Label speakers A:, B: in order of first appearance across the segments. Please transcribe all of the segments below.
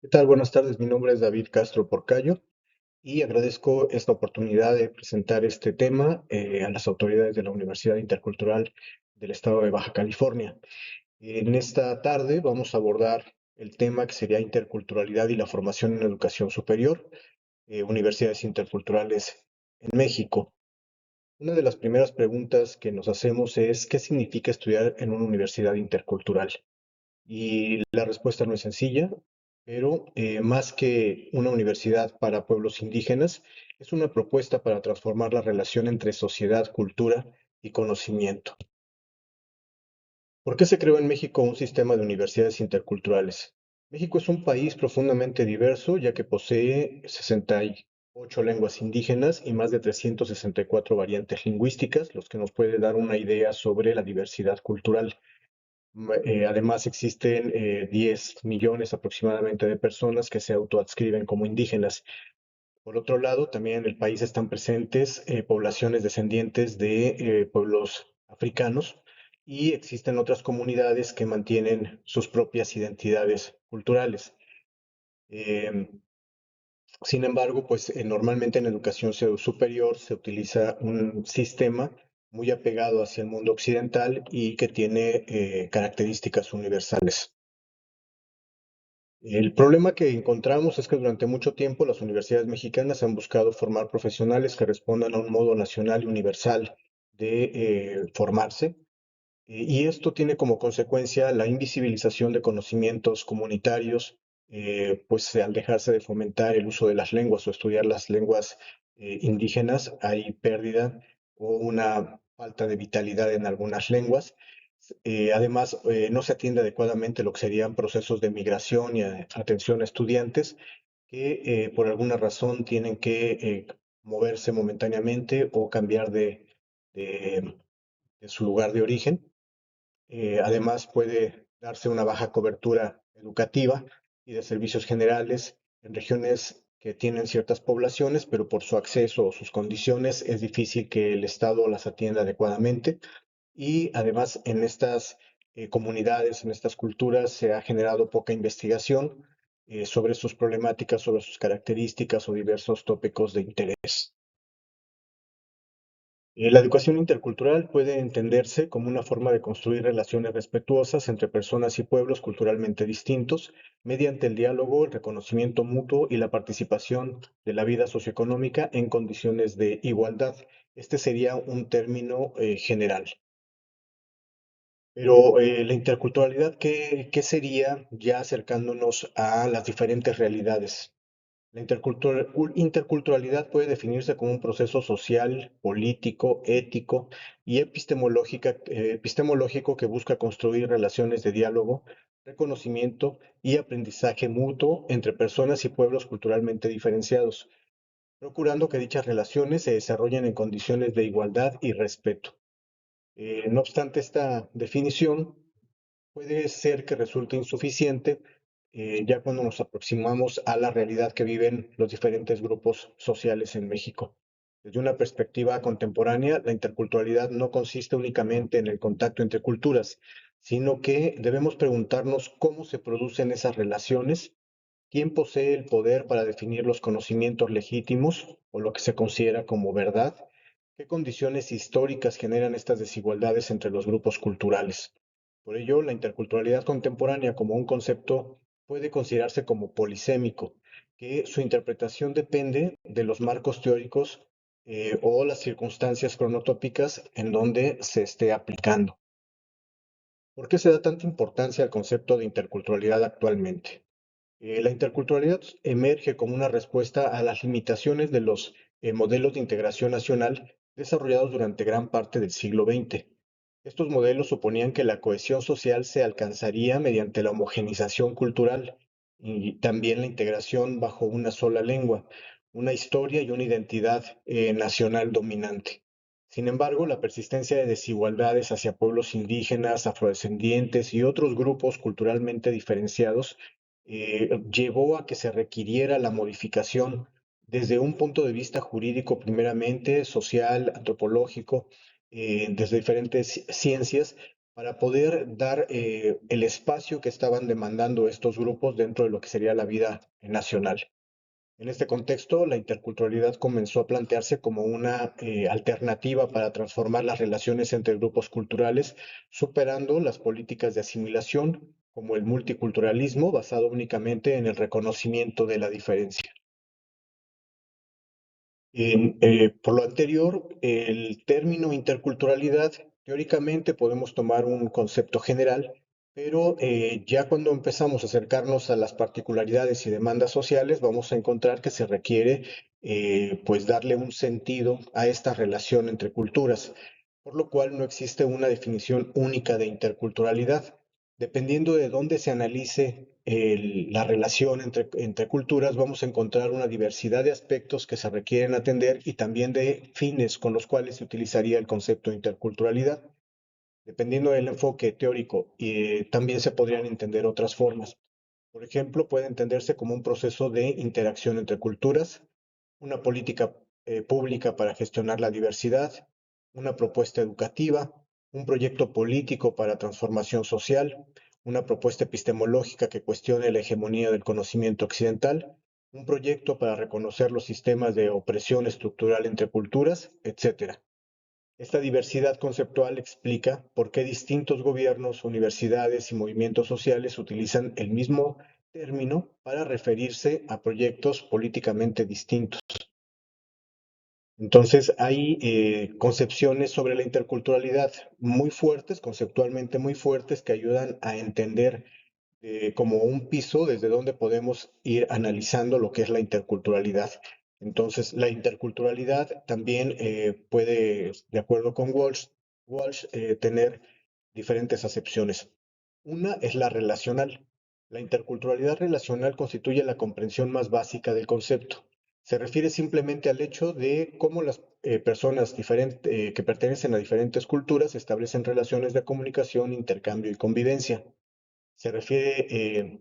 A: ¿Qué tal? Buenas tardes, mi nombre es David Castro Porcayo y agradezco esta oportunidad de presentar este tema a las autoridades de la Universidad Intercultural del Estado de Baja California. En esta tarde vamos a abordar el tema que sería interculturalidad y la formación en educación superior, universidades interculturales en México. Una de las primeras preguntas que nos hacemos es, ¿qué significa estudiar en una universidad intercultural? Y la respuesta no es sencilla, pero más que una universidad para pueblos indígenas, es una propuesta para transformar la relación entre sociedad, cultura y conocimiento. ¿Por qué se creó en México un sistema de universidades interculturales? México es un país profundamente diverso, ya que posee 68 lenguas indígenas y más de 364 variantes lingüísticas, los que nos puede dar una idea sobre la diversidad cultural. Además, existen 10 millones aproximadamente de personas que se autoadscriben como indígenas. Por otro lado, también en el país están presentes poblaciones descendientes de pueblos africanos y existen otras comunidades que mantienen sus propias identidades culturales. Em, Sin embargo, pues normalmente en educación superior se utiliza un sistema muy apegado hacia el mundo occidental y que tiene características universales. El problema que encontramos es que durante mucho tiempo las universidades mexicanas han buscado formar profesionales que respondan a un modo nacional y universal de formarse, y esto tiene como consecuencia la invisibilización de conocimientos comunitarios, pues al dejarse de fomentar el uso de las lenguas o estudiar las lenguas indígenas, hay pérdida o una falta de vitalidad en algunas lenguas. Además, no se atiende adecuadamente lo que serían procesos de migración y atención a estudiantes que por alguna razón tienen que moverse momentáneamente o cambiar de de su lugar de origen. Además, puede darse una baja cobertura educativa y de servicios generales en regiones que tienen ciertas poblaciones, pero por su acceso o sus condiciones es difícil que el Estado las atienda adecuadamente. Y además, en estas comunidades, en estas culturas, se ha generado poca investigación sobre sus problemáticas, sobre sus características o diversos tópicos de interés. La educación intercultural puede entenderse como una forma de construir relaciones respetuosas entre personas y pueblos culturalmente distintos mediante el diálogo, el reconocimiento mutuo y la participación de la vida socioeconómica en condiciones de igualdad. Este sería un término general. Pero la interculturalidad, ¿qué sería ya acercándonos a las diferentes realidades? La interculturalidad puede definirse como un proceso social, político, ético y epistemológico que busca construir relaciones de diálogo, reconocimiento y aprendizaje mutuo entre personas y pueblos culturalmente diferenciados, procurando que dichas relaciones se desarrollen en condiciones de igualdad y respeto. No obstante, esta definición puede ser que resulte insuficiente ya cuando nos aproximamos a la realidad que viven los diferentes grupos sociales en México. Desde una perspectiva contemporánea, la interculturalidad no consiste únicamente en el contacto entre culturas, sino que debemos preguntarnos cómo se producen esas relaciones, quién posee el poder para definir los conocimientos legítimos o lo que se considera como verdad, qué condiciones históricas generan estas desigualdades entre los grupos culturales. Por ello, la interculturalidad contemporánea como un concepto puede considerarse como polisémico, que su interpretación depende de los marcos teóricos o las circunstancias cronotópicas en donde se esté aplicando. ¿Por qué se da tanta importancia al concepto de interculturalidad actualmente? La interculturalidad emerge como una respuesta a las limitaciones de los modelos de integración nacional desarrollados durante gran parte del siglo XX. Estos modelos suponían que la cohesión social se alcanzaría mediante la homogenización cultural y también la integración bajo una sola lengua, una historia y una identidad nacional dominante. Sin embargo, la persistencia de desigualdades hacia pueblos indígenas, afrodescendientes y otros grupos culturalmente diferenciados llevó a que se requiriera la modificación desde un punto de vista jurídico, primeramente, social, antropológico, desde diferentes ciencias, para poder dar el espacio que estaban demandando estos grupos dentro de lo que sería la vida nacional. En este contexto, la interculturalidad comenzó a plantearse como una alternativa para transformar las relaciones entre grupos culturales, superando las políticas de asimilación, como el multiculturalismo, basado únicamente en el reconocimiento de la diferencia. Por lo anterior, el término interculturalidad, teóricamente podemos tomar un concepto general, pero ya cuando empezamos a acercarnos a las particularidades y demandas sociales, vamos a encontrar que se requiere pues darle un sentido a esta relación entre culturas, por lo cual no existe una definición única de interculturalidad. Dependiendo de dónde se analice la relación entre culturas, vamos a encontrar una diversidad de aspectos que se requieren atender y también de fines con los cuales se utilizaría el concepto de interculturalidad. Dependiendo del enfoque teórico, también se podrían entender otras formas. Por ejemplo, puede entenderse como un proceso de interacción entre culturas, una política pública para gestionar la diversidad, una propuesta educativa, un proyecto político para transformación social, una propuesta epistemológica que cuestione la hegemonía del conocimiento occidental, un proyecto para reconocer los sistemas de opresión estructural entre culturas, etc. Esta diversidad conceptual explica por qué distintos gobiernos, universidades y movimientos sociales utilizan el mismo término para referirse a proyectos políticamente distintos. Entonces, hay concepciones sobre la interculturalidad muy fuertes, conceptualmente muy fuertes, que ayudan a entender como un piso desde donde podemos ir analizando lo que es la interculturalidad. Entonces, la interculturalidad también puede, de acuerdo con Walsh, tener diferentes acepciones. Una es la relacional. La interculturalidad relacional constituye la comprensión más básica del concepto. Se refiere simplemente al hecho de cómo las personas que pertenecen a diferentes culturas establecen relaciones de comunicación, intercambio y convivencia. Se refiere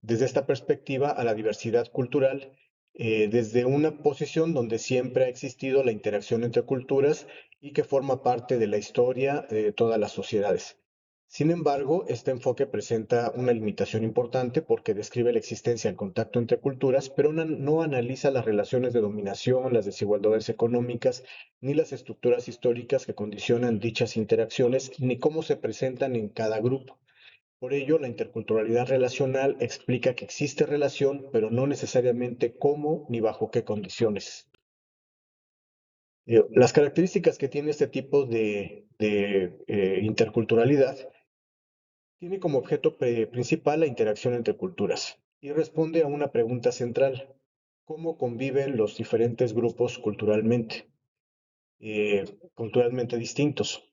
A: desde esta perspectiva a la diversidad cultural, desde una posición donde siempre ha existido la interacción entre culturas y que forma parte de la historia de todas las sociedades. Sin embargo, este enfoque presenta una limitación importante porque describe la existencia del contacto entre culturas, pero no analiza las relaciones de dominación, las desigualdades económicas, ni las estructuras históricas que condicionan dichas interacciones, ni cómo se presentan en cada grupo. Por ello, la interculturalidad relacional explica que existe relación, pero no necesariamente cómo ni bajo qué condiciones. Las características que tiene este tipo de interculturalidad tiene como objeto principal la interacción entre culturas y responde a una pregunta central: ¿cómo conviven los diferentes grupos culturalmente distintos?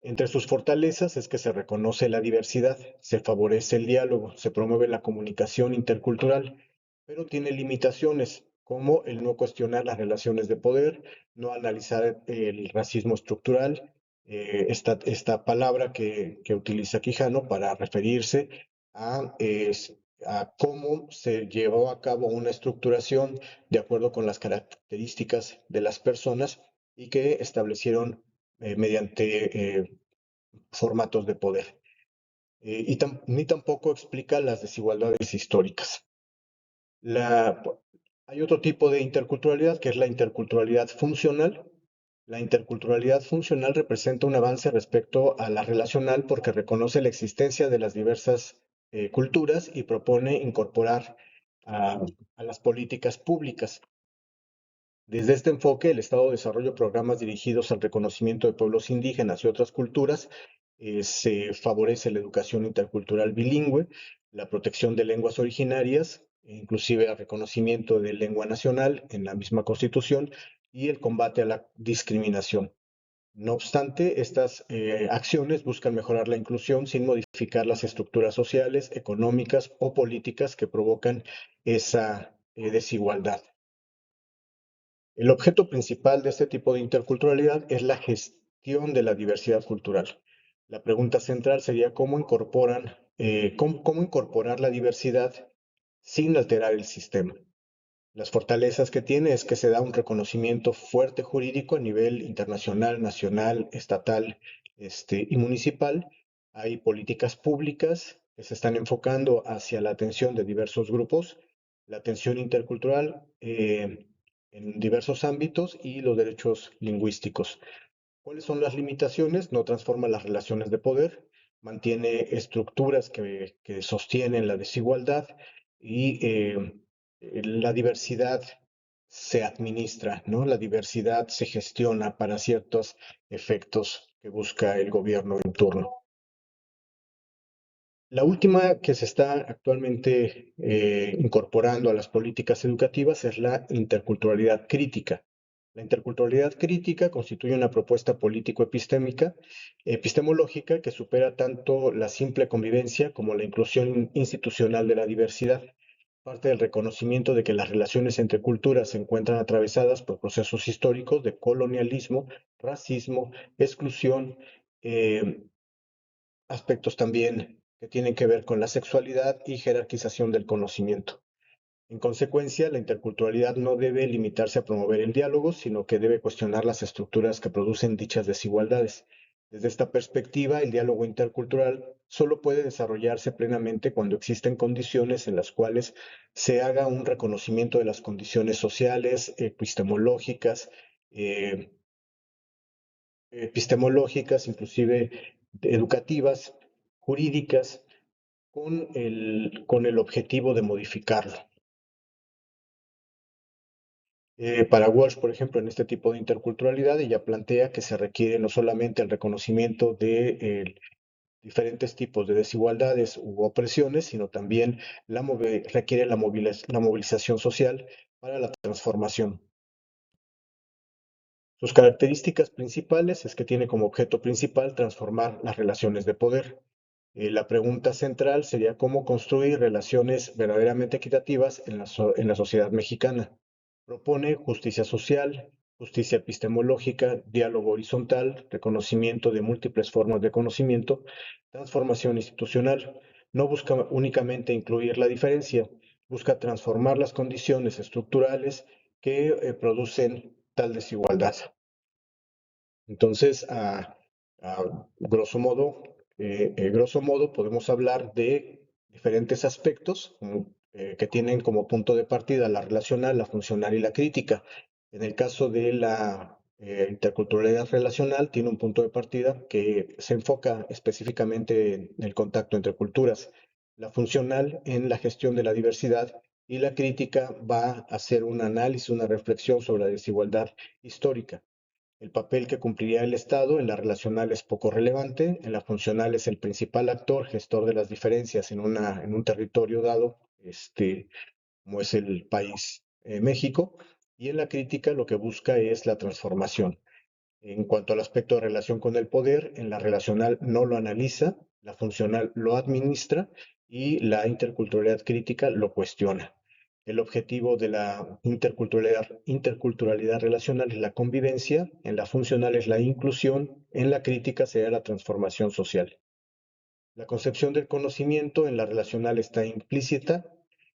A: Entre sus fortalezas es que se reconoce la diversidad, se favorece el diálogo, se promueve la comunicación intercultural, pero tiene limitaciones, como el no cuestionar las relaciones de poder, no analizar el racismo estructural, esta palabra que utiliza Quijano para referirse a cómo se llevó a cabo una estructuración de acuerdo con las características de las personas y que establecieron mediante formatos de poder. Ni tampoco explica las desigualdades históricas. La, Hay otro tipo de interculturalidad que es la interculturalidad funcional. La interculturalidad funcional representa un avance respecto a la relacional porque reconoce la existencia de las diversas culturas y propone incorporar a las políticas públicas. Desde este enfoque, el Estado desarrolla programas dirigidos al reconocimiento de pueblos indígenas y otras culturas. Se favorece la educación intercultural bilingüe, la protección de lenguas originarias, inclusive el reconocimiento de lengua nacional en la misma Constitución y el combate a la discriminación. No obstante, estas acciones buscan mejorar la inclusión sin modificar las estructuras sociales, económicas o políticas que provocan esa desigualdad. El objeto principal de este tipo de interculturalidad es la gestión de la diversidad cultural. La pregunta central sería cómo incorporar la diversidad sin alterar el sistema. Las fortalezas que tiene es que se da un reconocimiento fuerte jurídico a nivel internacional, nacional, estatal, y municipal. Hay políticas públicas que se están enfocando hacia la atención de diversos grupos, la atención intercultural en diversos ámbitos y los derechos lingüísticos. ¿Cuáles son las limitaciones? No transforma las relaciones de poder, mantiene estructuras que sostienen la desigualdad y la diversidad se administra, ¿no? La diversidad se gestiona para ciertos efectos que busca el gobierno en turno. La última que se está actualmente incorporando a las políticas educativas es la interculturalidad crítica. La interculturalidad crítica constituye una propuesta político-epistémica, epistemológica que supera tanto la simple convivencia como la inclusión institucional de la diversidad. Parte del reconocimiento de que las relaciones entre culturas se encuentran atravesadas por procesos históricos de colonialismo, racismo, exclusión, eh, aspectos también que tienen que ver con la sexualidad y jerarquización del conocimiento. En consecuencia, la interculturalidad no debe limitarse a promover el diálogo, sino que debe cuestionar las estructuras que producen dichas desigualdades. Desde esta perspectiva, el diálogo intercultural solo puede desarrollarse plenamente cuando existen condiciones en las cuales se haga un reconocimiento de las condiciones sociales, epistemológicas, inclusive educativas, jurídicas, con el objetivo de modificarlo. Para Walsh, por ejemplo, en este tipo de interculturalidad, ella plantea que se requiere no solamente el reconocimiento de diferentes tipos de desigualdades u opresiones, sino también requiere la movilización social para la transformación. Sus características principales es que tiene como objeto principal transformar las relaciones de poder. La pregunta central sería cómo construir relaciones verdaderamente equitativas en la sociedad mexicana. Propone justicia social, justicia epistemológica, diálogo horizontal, reconocimiento de múltiples formas de conocimiento, transformación institucional. No busca únicamente incluir la diferencia, busca transformar las condiciones estructurales que producen tal desigualdad. Entonces, grosso modo, podemos hablar de diferentes aspectos que tienen como punto de partida la relacional, la funcional y la crítica. En el caso de la interculturalidad relacional, tiene un punto de partida que se enfoca específicamente en el contacto entre culturas. La funcional en la gestión de la diversidad y la crítica va a hacer un análisis, una reflexión sobre la desigualdad histórica. El papel que cumpliría el Estado en la relacional es poco relevante, en la funcional es el principal actor, gestor de las diferencias en un territorio dado, como es el país México, y en la crítica lo que busca es la transformación. En cuanto al aspecto de relación con el poder, en la relacional no lo analiza, la funcional lo administra y la interculturalidad crítica lo cuestiona. El objetivo de la interculturalidad relacional es la convivencia, en la funcional es la inclusión, en la crítica sería la transformación social. La concepción del conocimiento en la relacional está implícita,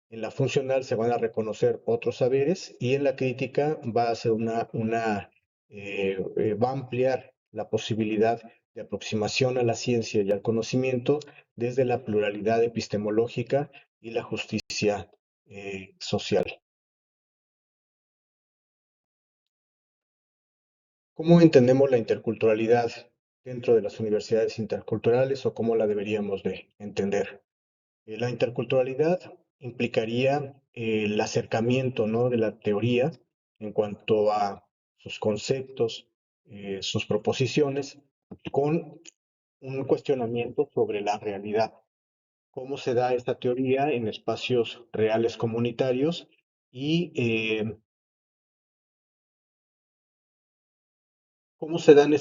A: en la funcional se van a reconocer otros saberes y en la crítica va a ser va a ampliar la posibilidad de aproximación a la ciencia y al conocimiento desde la pluralidad epistemológica y la justicia social. ¿Cómo entendemos la interculturalidad dentro de las universidades interculturales o cómo la deberíamos de entender? La interculturalidad implicaría el acercamiento, ¿no?, de la teoría en cuanto a sus conceptos, sus proposiciones, con un cuestionamiento sobre la realidad. ¿Cómo se da esta teoría en espacios reales comunitarios y cómo se dan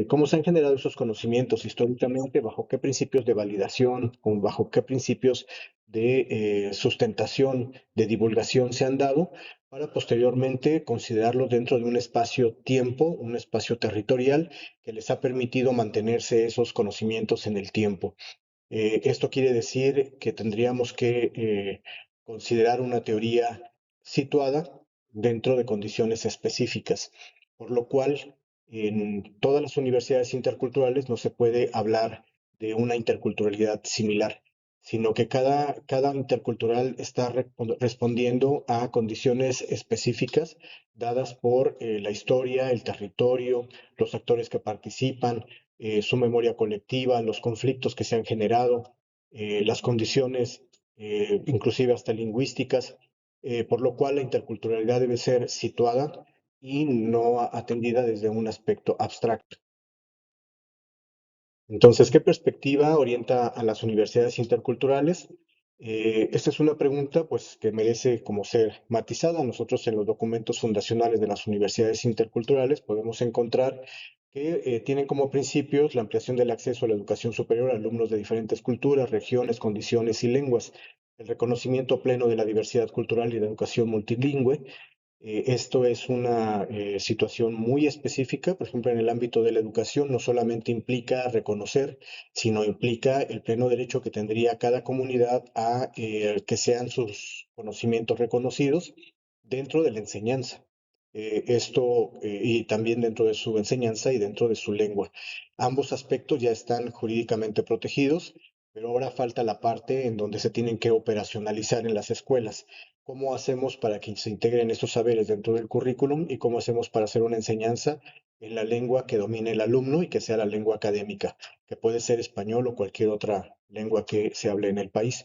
A: cómo se han generado esos conocimientos históricamente, bajo qué principios de validación, o bajo qué principios de sustentación, de divulgación se han dado, para posteriormente considerarlos dentro de un espacio-tiempo, un espacio territorial que les ha permitido mantenerse esos conocimientos en el tiempo. Esto quiere decir que tendríamos que considerar una teoría situada dentro de condiciones específicas, por lo cual En todas las universidades interculturales no se puede hablar de una interculturalidad similar, sino que cada intercultural está respondiendo a condiciones específicas dadas por la historia, el territorio, los actores que participan, su memoria colectiva, los conflictos que se han generado, las condiciones inclusive hasta lingüísticas, por lo cual la interculturalidad debe ser situada y no atendida desde un aspecto abstracto. Entonces, ¿qué perspectiva orienta a las universidades interculturales? Esta es una pregunta pues, que merece como ser matizada. Nosotros en los documentos fundacionales de las universidades interculturales podemos encontrar que tienen como principios la ampliación del acceso a la educación superior a alumnos de diferentes culturas, regiones, condiciones y lenguas, el reconocimiento pleno de la diversidad cultural y la educación multilingüe. Esto es una situación muy específica, por ejemplo, en el ámbito de la educación, no solamente implica reconocer, sino implica el pleno derecho que tendría cada comunidad a que sean sus conocimientos reconocidos dentro de la enseñanza. Y también dentro de su enseñanza y dentro de su lengua. Ambos aspectos ya están jurídicamente protegidos, pero ahora falta la parte en donde se tienen que operacionalizar en las escuelas. ¿Cómo hacemos para que se integren estos saberes dentro del currículum y cómo hacemos para hacer una enseñanza en la lengua que domine el alumno y que sea la lengua académica, que puede ser español o cualquier otra lengua que se hable en el país?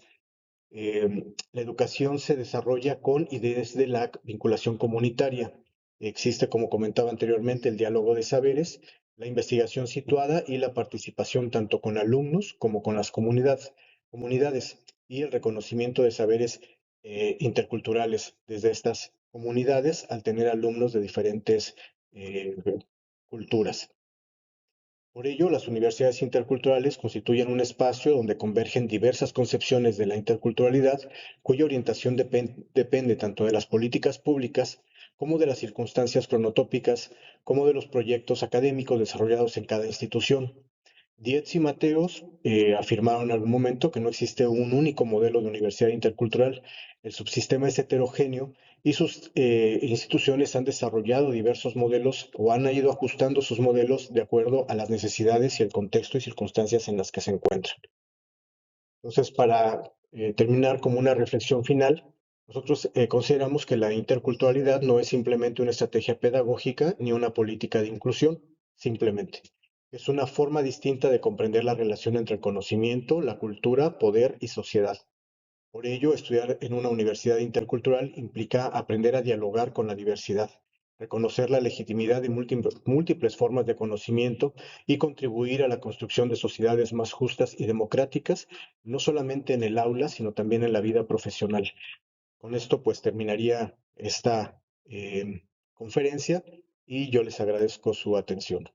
A: La educación se desarrolla con y desde la vinculación comunitaria. Existe, como comentaba anteriormente, el diálogo de saberes, la investigación situada y la participación tanto con alumnos como con las comunidades y el reconocimiento de saberes interculturales desde estas comunidades al tener alumnos de diferentes eh, culturas. Por ello, las universidades interculturales constituyen un espacio donde convergen diversas concepciones de la interculturalidad, cuya orientación depende tanto de las políticas públicas como de las circunstancias cronotópicas, como de los proyectos académicos desarrollados en cada institución. Dietz y Mateos afirmaron en algún momento que no existe un único modelo de universidad intercultural. El subsistema es heterogéneo y sus instituciones han desarrollado diversos modelos o han ido ajustando sus modelos de acuerdo a las necesidades y el contexto y circunstancias en las que se encuentran. Entonces, para terminar como una reflexión final, nosotros consideramos que la interculturalidad no es simplemente una estrategia pedagógica ni una política de inclusión, simplemente. Es una forma distinta de comprender la relación entre el conocimiento, la cultura, poder y sociedad. Por ello, estudiar en una universidad intercultural implica aprender a dialogar con la diversidad, reconocer la legitimidad de múltiples formas de conocimiento y contribuir a la construcción de sociedades más justas y democráticas, no solamente en el aula, sino también en la vida profesional. Con esto, pues terminaría esta conferencia y yo les agradezco su atención.